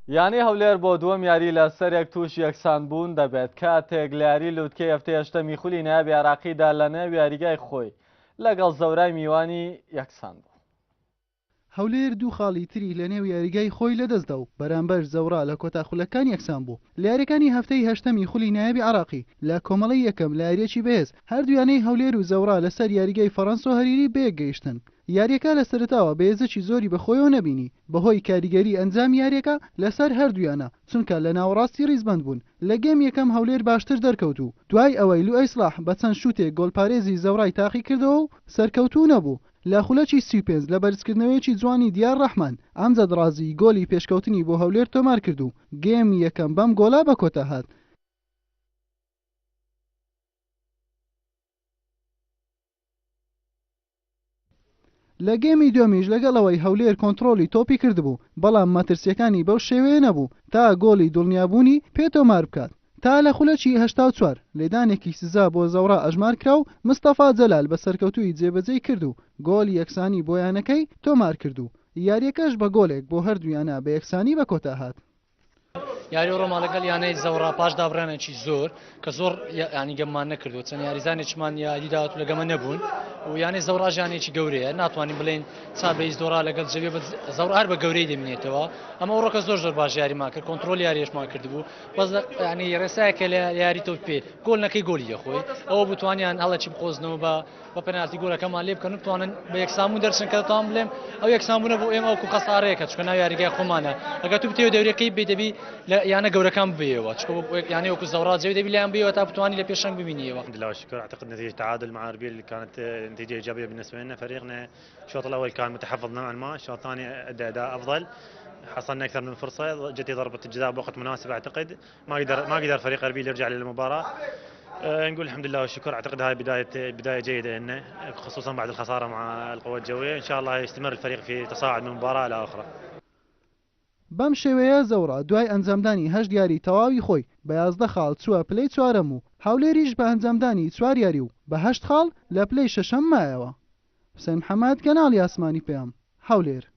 یانی هەولێر بۆ دووەم یاری لە سەرێک توش یەکسان بوون دەبێت کاتێک لە یاری لوتکەی هەفتەی هەشتەمی خولی نایابی عراقیدا لە نێو یاریگای خۆی لەگەڵ زەورای میوانی یەکسان بوو. هەولێر دوو خاڵی تری لە نێو یاریگای خۆی لەدەستدا و بەرامبەر زەورا لە کۆتاخولەکان یەکسان بوو. لە یاریەکانی هەفتەی هەشتەمی خولی نایابی عراقی لە کۆمەڵی یەکەم لە یاریەکی بەهێز هەردوویانەی هەولێر و زەورا لەسەر یاریگای فەڕەنسا و هەریری بەیەکگەیشتن. یاریەکە لە سەرتاوە بەهێزێکی زۆری بەخۆیەوە نەبینی بەهۆی کاریگەری ئەنجام یاریەکە لەسەر هەردوویانە چونکە لە ناوەڕاستی ڕیزبەند بوون. لە گێم یەکەم هەولێر باشتر دەرکەوت و دوای ئەوەی لو ئەیسلاح بە چەند شوتێک گۆڵپارێزی زەورای تاقی کردەوە و سەرکەوتوو نەبوو. لە خولەکی 35 لە بەرزکردنەوەیەکی جوانی دیار ڕەحمان ئەمجەد ڕازی گۆلی پێشکەوتنی بۆ هەولێر تۆمار کرد و گێم یەکەم بەم گۆڵا بە کۆتا هات. لە گێمی دومیش لەگەڵەوەی هەولێر کۆنتترۆلی تۆپی کردبوو بەڵام مەترسیەکانی بەو شێوەیە نەبوو تا گۆڵی دڵنیابوونی پێتۆمار بکات. تا لە خولەکی 84 لێدانێکی سزا بۆ زەورا ئەژمار کرا و مستەفا جەلال بە سەرکەوتووی جێبەجێی کرد و گۆڵی یەکسانی بۆیانەکەی تۆمار کرد و یاریەکەش بە گۆلێک بۆ هەردوویانە بە یەکسانی بە کۆتا هات. یاری ڕۆما لەگەڵ یانەی زەورا پاش دابڕانێکی زۆر کە زۆر ینی گەممان نەکردو چەند یاریزانێکمان یاریداوت و لەگەمە نەبوون و یانەی زەورا ژانێکی گەورەیە ناتوانین بڵێن چابەیز دۆڕا لەگەڵ جەوێ زەورا هەر بە گەورەی دەمێنێتەوە ئەمە ڕۆکە زۆر زۆر باش یاریمان کرد کۆنتترۆل یاریشمان کردبوو بەس ینی ڕێسایەکە لە یاری تۆ پێ گۆل نەکەی گۆلی دەخۆی ئەوە بتوانیان هەڵەکی بخۆزنەوە بە پەنالتی گۆلەکەمان لێ بکەن بتوانن بە یەکسانبوون دەرچن کە دەتوان بڵێم ئەو یەکسانبوونە بۆ ئێمە ئەوکو خەسارەیەکە چکە ناو یاریگای خۆمانە ئەگەر تو بتێوە دەورەکەی بێدەبی لە یانە گەورەکان بيوا يعني وكو زورات زي دبي لان بيوا تابتواني لبيشان ببينيوا. الحمد لله والشكر. اعتقد نتيجه تعادل مع اربيل اللي كانت نتيجه ايجابيه بالنسبه لنا. فريقنا الشوط الاول كان متحفظ نوعا ما، الشوط الثاني ادى اداء افضل، حصلنا اكثر من فرصه، جت ضربه الجزاء بوقت مناسب. اعتقد ما قدر فريق اربيل يرجع للمباراه. نقول الحمد لله والشكر. اعتقد هاي بدايه جيده لنا خصوصا بعد الخساره مع القوى الجويه. ان شاء الله يستمر الفريق في تصاعد من مباراه الى اخرى. بەم شێوەیە زەورا دوای ئەنجامدانی هەشت یاری تەواوی خۆی بە 11 خاڵ چووە پلەی چوارەم و هەولێریش بە ئەنجامدانی 4 یاری و بە 8 خاڵ لە پلەی شەشەم مایەوە. حوسێن محەممەد کەناڵی ئاسمانی پێم هەولێر.